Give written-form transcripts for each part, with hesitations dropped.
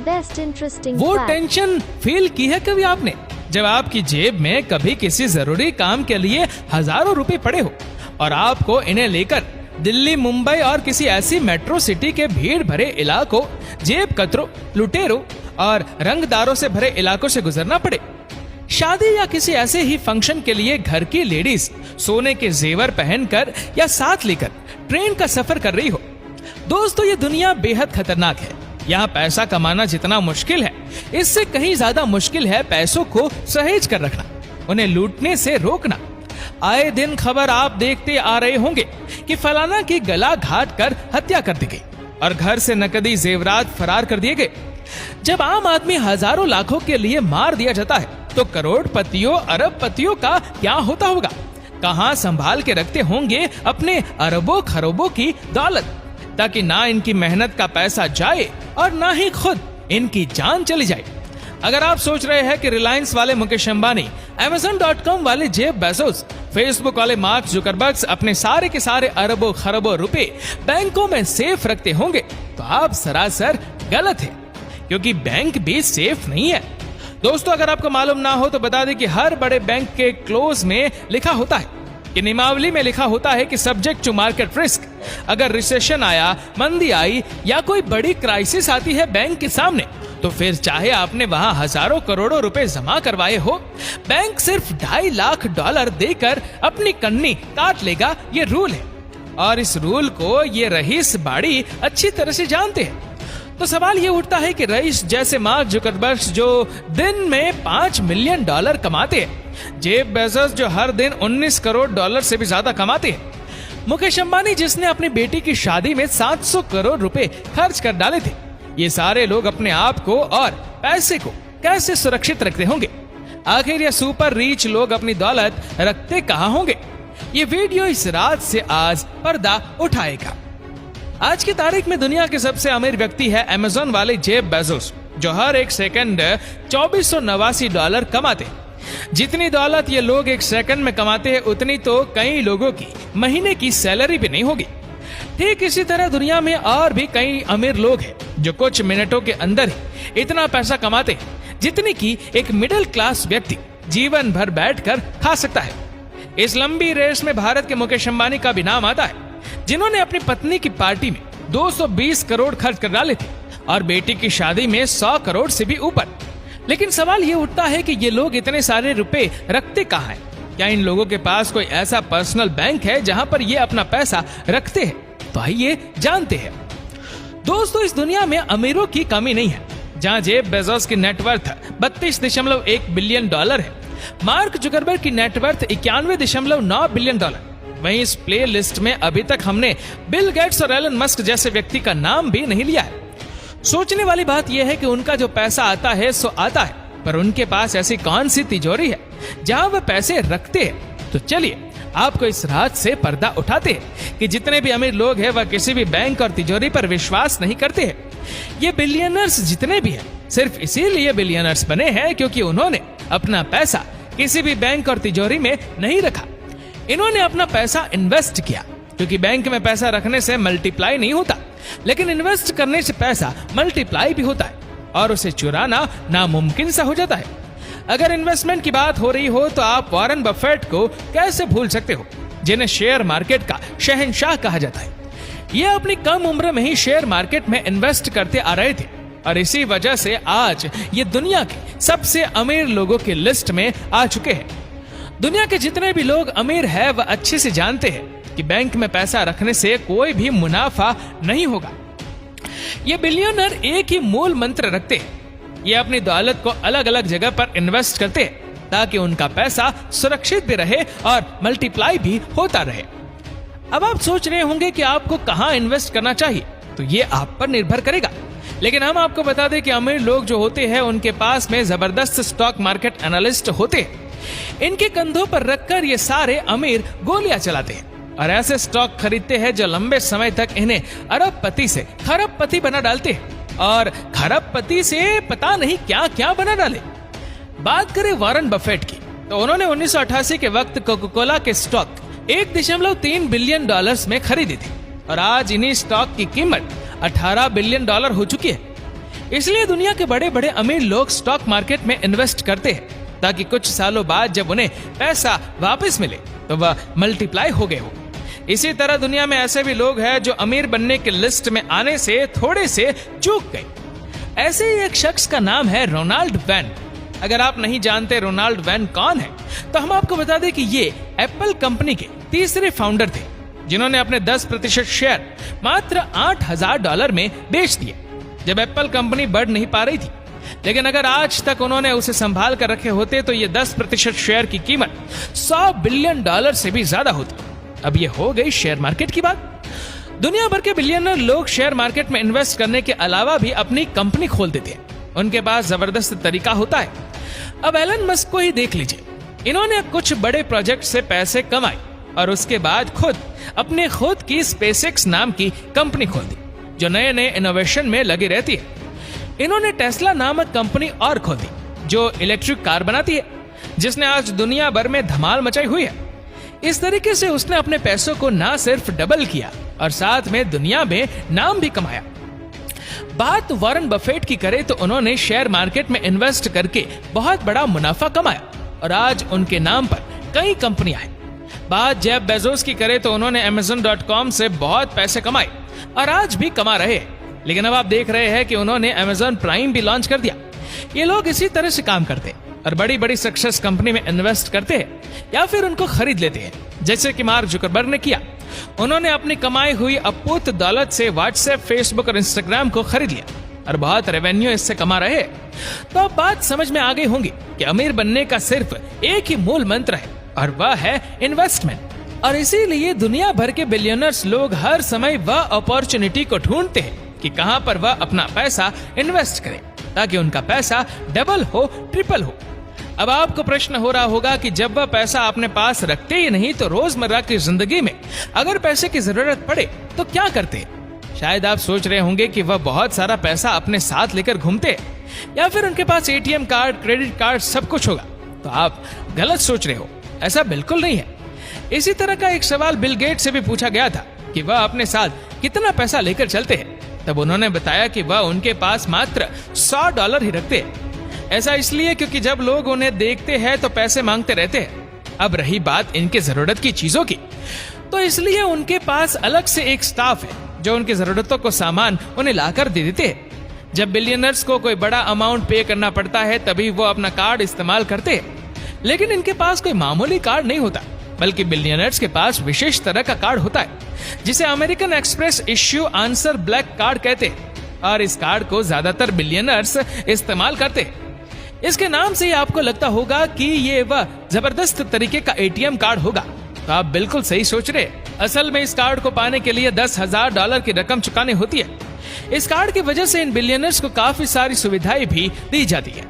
Best interesting वो tension feel की है कभी आपने, जब आपकी जेब में कभी किसी जरूरी काम के लिए हजारों रुपए पड़े हो और आपको इन्हें लेकर दिल्ली, मुंबई और किसी ऐसी मेट्रो सिटी के भीड़ भरे इलाकों, जेब कतरों, लुटेरों और रंगदारों से भरे इलाकों से गुजरना पड़े। शादी या किसी ऐसे ही फंक्शन के लिए घर की लेडीज सोने के जेवर पहनकर या साथ लेकर ट्रेन का सफर कर रही हो। दोस्तों, ये दुनिया बेहद खतरनाक है। यहाँ पैसा कमाना जितना मुश्किल है, इससे कहीं ज्यादा मुश्किल है पैसों को सहेज कर रखना, उन्हें लूटने से रोकना। आए दिन खबर आप देखते आ रहे होंगे कि फलाना की गला घाट कर हत्या कर दी गई और घर से नकदी जेवरात फरार कर दिए गए। जब आम आदमी हजारों लाखों के लिए मार दिया जाता है तो करोड़पतियों, अरबपतियों का क्या होता होगा? कहां संभाल के रखते होंगे अपने अरबों खरबों की दौलत, ताकि ना इनकी मेहनत का पैसा जाए और ना ही खुद इनकी जान चली जाए। अगर आप सोच रहे हैं कि रिलायंस वाले मुकेश अंबानी, Amazon.com वाले जेफ बेजोस, फेसबुक वाले मार्क जुकरबर्ग अपने सारे के सारे अरबों खरबों रुपए बैंकों में सेफ रखते होंगे, तो आप सरासर गलत है, क्योंकि बैंक भी सेफ नहीं है। दोस्तों, अगर आपको मालूम ना हो तो बता दें कि हर बड़े बैंक के क्लोज में लिखा होता है कि नियमावली में लिखा होता है कि सब्जेक्ट टू मार्केट रिस्क। अगर रिसेशन आया, मंदी आई या कोई बड़ी क्राइसिस आती है बैंक के सामने, तो फिर चाहे आपने वहां हजारों करोड़ों रुपए जमा करवाए हो, बैंक सिर्फ $2.5 लाख देकर अपनी कन्नी काट लेगा। ये रूल है और इस रूल को ये रईस बाड़ी अच्छी तरह से जानते हैं। तो सवाल ये उठता है कि रईस जैसे मार्क जुकरबर्ग जो दिन में $5 मिलियन कमाते हैं, जेफ बेजोस जो हर दिन $19 करोड़ से भी ज्यादा कमाते हैं, मुकेश अंबानी जिसने अपनी बेटी की शादी में 700 करोड़ रुपए खर्च कर डाले थे, ये सारे लोग अपने आप को और पैसे को कैसे सुरक्षित रखते होंगे? आखिर ये सुपर रिच लोग अपनी दौलत रखते कहां होंगे? ये वीडियो इस रात से आज पर्दा उठाएगा। आज की तारीख में दुनिया के सबसे अमीर व्यक्ति है अमेज़न वाले जेफ बेजोस, जो हर एक सेकंड $2489 कमाते हैं। जितनी दौलत ये लोग एक सेकंड में कमाते हैं, उतनी तो कई लोगों की महीने की सैलरी भी नहीं होगी। ठीक इसी तरह दुनिया में और भी कई अमीर लोग हैं जो कुछ मिनटों के अंदर ही इतना पैसा कमाते हैं जितनी की एक मिडिल क्लास व्यक्ति जीवन भर बैठकर खा सकता है। इस लंबी रेस में भारत के मुकेश अंबानी का भी नाम आता है, जिन्होंने अपनी पत्नी की पार्टी में 220 करोड़ खर्च कर डाले थे और बेटी की शादी में 100 करोड़ से भी ऊपर। लेकिन सवाल ये उठता है कि ये लोग इतने सारे रुपए रखते कहाँ हैं? क्या इन लोगों के पास कोई ऐसा पर्सनल बैंक है जहां पर ये अपना पैसा रखते हैं? तो आइए जानते हैं। दोस्तों, इस दुनिया में अमीरों की कमी नहीं है। जहां जेफ बेजोस की नेटवर्थ $32.1 बिलियन है, मार्क जुकरबर्ग की नेटवर्थ $91.9 बिलियन। वहीं इस प्ले लिस्ट में अभी तक हमने बिल गेट्स और एलन मस्क जैसे व्यक्ति का नाम भी नहीं लिया है। सोचने वाली बात यह है कि उनका जो पैसा आता है सो आता है, पर उनके पास ऐसी कौन सी तिजोरी है जहां वह पैसे रखते हैं? तो चलिए आपको इस रात से पर्दा उठाते हैं कि जितने भी अमीर लोग हैं वह किसी भी बैंक और तिजोरी पर विश्वास नहीं करते हैं। ये बिलियनर्स जितने भी हैं सिर्फ इसीलिए बिलियनर्स बने हैं क्योंकि उन्होंने अपना पैसा किसी भी बैंक और तिजोरी में नहीं रखा। इन्होंने अपना पैसा इन्वेस्ट किया, क्योंकि बैंक में पैसा रखने से मल्टीप्लाई नहीं होता, लेकिन इन्वेस्ट करने से पैसा मल्टीप्लाई भी होता है और उसे चुराना नामुमकिन सा हो जाता है। अगर इन्वेस्टमेंट की बात हो रही हो तो आप वॉरेन बफेट को कैसे भूल सकते हो, जिन्हें शेयर मार्केट का शहंशाह कहा जाता है। ये अपनी कम उम्र में ही शेयर मार्केट में इन्वेस्ट करते आ रहे थे और इसी वजह से आज ये दुनिया के सबसे अमीर लोगों की लिस्ट में आ चुके हैं। दुनिया के जितने भी लोग अमीर हैं वह अच्छे से जानते हैं कि बैंक में पैसा रखने से कोई भी मुनाफा नहीं होगा। ये बिलियनर एक ही मूल मंत्र रखते हैं, ये अपनी दौलत को अलग अलग जगह पर इन्वेस्ट करते हैं ताकि उनका पैसा सुरक्षित भी रहे और मल्टीप्लाई भी होता रहे। अब आप सोच रहे होंगे कि आपको कहां इन्वेस्ट करना चाहिए, तो ये आप पर निर्भर करेगा। लेकिन हम आपको बता दें कि अमीर लोग जो होते हैं उनके पास में जबरदस्त स्टॉक मार्केट एनालिस्ट होते हैं। इनके कंधों पर रखकर ये सारे अमीर गोलियां चलाते हैं और ऐसे स्टॉक खरीदते हैं जो लंबे समय तक इन्हें अरबपति से खरबपति बना डालते हैं और खरबपति से पता नहीं क्या क्या बना डाले। बात करें वॉरेन बफेट की, तो उन्होंने 1988 के वक्त कोका कोला के स्टॉक $1.3 बिलियन में खरीदी थी और आज इन्हीं स्टॉक की कीमत $18 बिलियन हो चुकी है। इसलिए दुनिया के बड़े बड़े अमीर लोग स्टॉक मार्केट में इन्वेस्ट करते हैं ताकि कुछ सालों बाद जब उन्हें पैसा वापस मिले तो वह मल्टीप्लाई हो गए हो। इसी तरह दुनिया में ऐसे भी लोग हैं जो अमीर बनने की लिस्ट में आने से थोड़े से चूक गए। ऐसे ही एक शख्स का नाम है रोनाल्ड वैन। अगर आप नहीं जानते रोनाल्ड वैन कौन है तो हम आपको बता दें कि ये एप्पल कंपनी के तीसरे फाउंडर थे जिन्होंने अपने 10% शेयर मात्र $8,000 में बेच दिए जब एप्पल कंपनी बढ़ नहीं पा रही थी। लेकिन अगर आज तक उन्होंने उसे संभाल कर रखे होते तो ये 10% शेयर की कीमत $100 बिलियन से भी ज्यादा होती। अब ये हो गई शेयर मार्केट की बात। दुनिया भर के बिलियनर लोग शेयर मार्केट में इन्वेस्ट करने के अलावा भी अपनी कंपनी खोल देते हैं। उनके पास जबरदस्त तरीका होता है। अब एलन मस्क को ही देख लीजिए। इन्होंने कुछ बड़े प्रोजेक्ट से पैसे कमाए और उसके बाद अपने खुद की स्पेसएक्स नाम की कंपनी खोल दी जो नए नए इनोवेशन में लगी रहती है। इन्होंने टेस्ला नामक कंपनी और खोल दी जो इलेक्ट्रिक कार बनाती है, जिसने आज दुनिया भर में धमाल मचाई हुई है। इस तरीके से उसने अपने पैसों को ना सिर्फ डबल किया और साथ में दुनिया में नाम भी कमाया। बात वॉरेन बफेट की करें तो उन्होंने शेयर मार्केट में इन्वेस्ट करके बहुत बड़ा मुनाफा कमाया और आज उनके नाम पर कई कंपनियां हैं। बात जेफ बेजोस की करें तो उन्होंने Amazon.com से बहुत पैसे कमाए और आज भी कमा रहे हैं। लेकिन अब आप देख रहे हैं कि उन्होंने Amazon प्राइम भी लॉन्च कर दिया। ये लोग इसी तरह से काम करते हैं और बड़ी बड़ी सक्सेस कंपनी में इन्वेस्ट करते हैं या फिर उनको खरीद लेते हैं, जैसे कि मार्क जुकरबर्ग ने किया। उन्होंने अपनी कमाई हुई अपूत दौलत से व्हाट्सएप, फेसबुक और इंस्टाग्राम को खरीद लिया और बहुत रेवेन्यू इससे कमा रहे हैं। तो अब बात समझ में आ गई होंगी कि अमीर बनने का सिर्फ एक ही मूल मंत्र है और वह है इन्वेस्टमेंट। और इसीलिए दुनिया भर के बिलियनर्स लोग हर समय वह अपॉर्चुनिटी को ढूंढते हैं कि कहां पर वह अपना पैसा इन्वेस्ट करें ताकि उनका पैसा डबल हो, ट्रिपल हो। अब आपको प्रश्न हो रहा होगा कि जब वह पैसा अपने पास रखते ही नहीं तो रोजमर्रा की जिंदगी में अगर पैसे की जरूरत पड़े तो क्या करते हैं? शायद आप सोच रहे होंगे कि वह बहुत सारा पैसा अपने साथ लेकर घूमते हैं या फिर उनके पास एटीएम कार्ड, क्रेडिट कार्ड सब कुछ होगा। तो आप गलत सोच रहे हो, ऐसा बिल्कुल नहीं है। इसी तरह का एक सवाल बिल गेट्स से भी पूछा गया था कि वह अपने साथ कितना पैसा लेकर चलते हैं। तब उन्होंने बताया कि वह उनके पास मात्र $100 ही रखते हैं। ऐसा इसलिए क्योंकि जब लोग उन्हें देखते हैं तो पैसे मांगते रहते हैं। अब रही बात इनके जरूरत की चीजों की, तो इसलिए उनके पास अलग से एक स्टाफ है जो उनकी जरूरतों को सामान उन्हें लाकर दे देते हैं। जब बिलियनर्स को कोई बड़ा अमाउंट पे करना पड़ता है तभी वो अपना कार्ड इस्तेमाल करते हैं। लेकिन इनके पास कोई मामूली कार्ड नहीं होता, बल्कि बिलियनर्स के पास विशेष तरह का कार्ड होता है जिसे American express issue answer black card कहते हैं और इस कार्ड को ज्यादातर बिलियनर्स इस्तेमाल करते हैं। इसके नाम से ही आपको लगता होगा कि ये वह जबरदस्त तरीके का एटीएम कार्ड होगा। तो आप बिल्कुल सही सोच रहे। असल में इस कार्ड को पाने के लिए $10,000 की रकम चुकानी होती है। इस कार्ड की वजह से इन बिलियनर्स को काफी सारी सुविधाएं भी दी जाती है।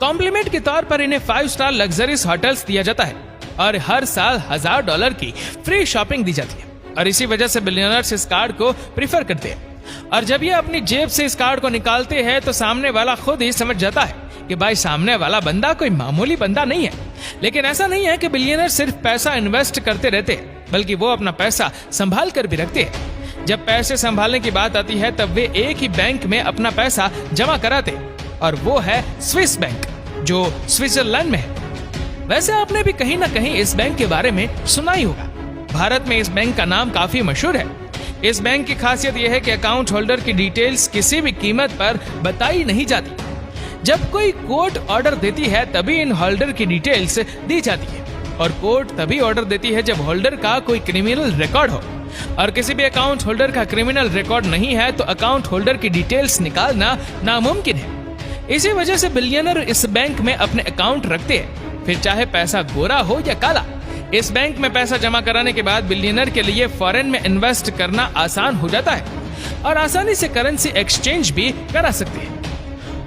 कॉम्प्लीमेंट के तौर पर इन्हें 5 स्टार लग्जरीज होटल्स दिया जाता है और हर साल $1,000 की फ्री शॉपिंग दी जाती है और इसी वजह से बिलियनर्स इस कार्ड को प्रीफर करते हैं। और जब ये अपनी जेब से इस कार्ड को निकालते हैं तो सामने वाला खुद ही समझ जाता है कि भाई सामने वाला बंदा कोई मामूली बंदा नहीं है। लेकिन ऐसा नहीं है कि बिलियनर सिर्फ पैसा इन्वेस्ट करते रहते हैं, बल्कि वो अपना पैसा संभाल कर भी रखते हैं। जब पैसे संभालने की बात आती है तब वे एक ही बैंक में अपना पैसा जमा कराते और वो है स्विस बैंक जो स्विट्जरलैंड में है। वैसे आपने भी कहीं ना कहीं इस बैंक के बारे में सुना ही होगा। भारत में इस बैंक का नाम काफी मशहूर है। इस बैंक की खासियत यह है कि अकाउंट होल्डर की डिटेल्स किसी भी कीमत पर बताई नहीं जाती। जब कोई कोर्ट ऑर्डर देती है तभी इन होल्डर की डिटेल्स दी जाती है और कोर्ट तभी ऑर्डर देती है जब होल्डर का कोई क्रिमिनल रिकॉर्ड हो और किसी भी अकाउंट होल्डर का क्रिमिनल रिकॉर्ड नहीं है तो अकाउंट होल्डर की डिटेल्स निकालना नामुमकिन है। इसी वजह से बिलियनर इस बैंक में अपने अकाउंट रखते हैं, फिर चाहे पैसा गोरा हो या काला। इस बैंक में पैसा जमा कराने के बाद बिलियनर के लिए फॉरेन में इन्वेस्ट करना आसान हो जाता है और आसानी से करेंसी एक्सचेंज भी करा सकते हैं।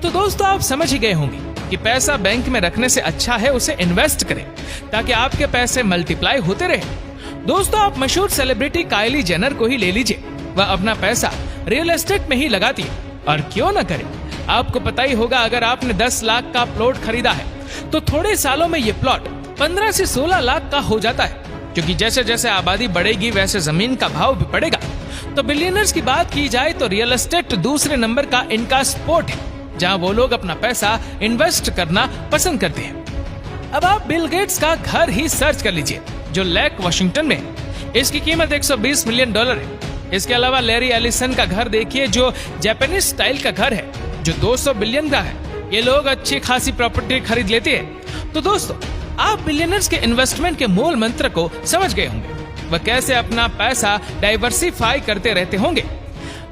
तो दोस्तों आप समझ ही गए होंगे कि पैसा बैंक में रखने से अच्छा है उसे इन्वेस्ट करें ताकि आपके पैसे मल्टीप्लाई होते रहे। दोस्तों आप मशहूर सेलिब्रिटी काइली जेनर को ही ले लीजिए, वह अपना पैसा रियल एस्टेट में ही लगाती है और क्यों न करे। आपको पता ही होगा अगर आपने 10 लाख का प्लॉट खरीदा है तो थोड़े सालों में ये प्लॉट 15 से 16 लाख का हो जाता है, क्योंकि जैसे जैसे आबादी बढ़ेगी वैसे जमीन का भाव भी बढ़ेगा। तो बिलियनर्स की बात की जाए तो रियल एस्टेट दूसरे नंबर का इनका स्पोर्ट है, जहां वो लोग अपना पैसा इन्वेस्ट करना पसंद करते हैं। अब आप बिल गेट्स का घर ही सर्च कर लीजिए, जो लेक वॉशिंगटन में है। इसकी कीमत $120 मिलियन है। इसके अलावा लैरी एलिसन का घर देखिए, जो जापानीज स्टाइल का घर है, जो 200 बिलियन का है। ये लोग अच्छी खासी प्रॉपर्टी खरीद लेते हैं। तो दोस्तों, आप बिलियनर्स के इन्वेस्टमेंट के मूल मंत्र को समझ गए होंगे। वह कैसे अपना पैसा डाइवर्सिफाई करते रहते होंगे।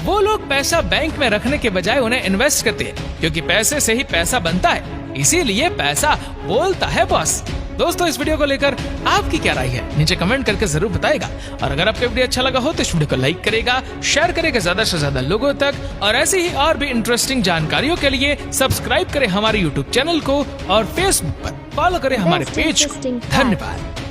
वो लोग पैसा बैंक में रखने के बजाय उन्हें इन्वेस्ट करते हैं, क्योंकि पैसे से ही पैसा बनता है। इसीलिए पैसा बोलता है बॉस। दोस्तों, इस वीडियो को लेकर आपकी क्या राय है, नीचे कमेंट करके जरूर बताएगा। और अगर आपको वीडियो अच्छा लगा हो तो इस वीडियो को लाइक करेगा, शेयर करेगा ज्यादा से ज्यादा लोगों तक। और ऐसी ही और भी इंटरेस्टिंग जानकारियों के लिए सब्सक्राइब करें हमारे YouTube चैनल को और Facebook पर फॉलो करें हमारे पेज को। धन्यवाद।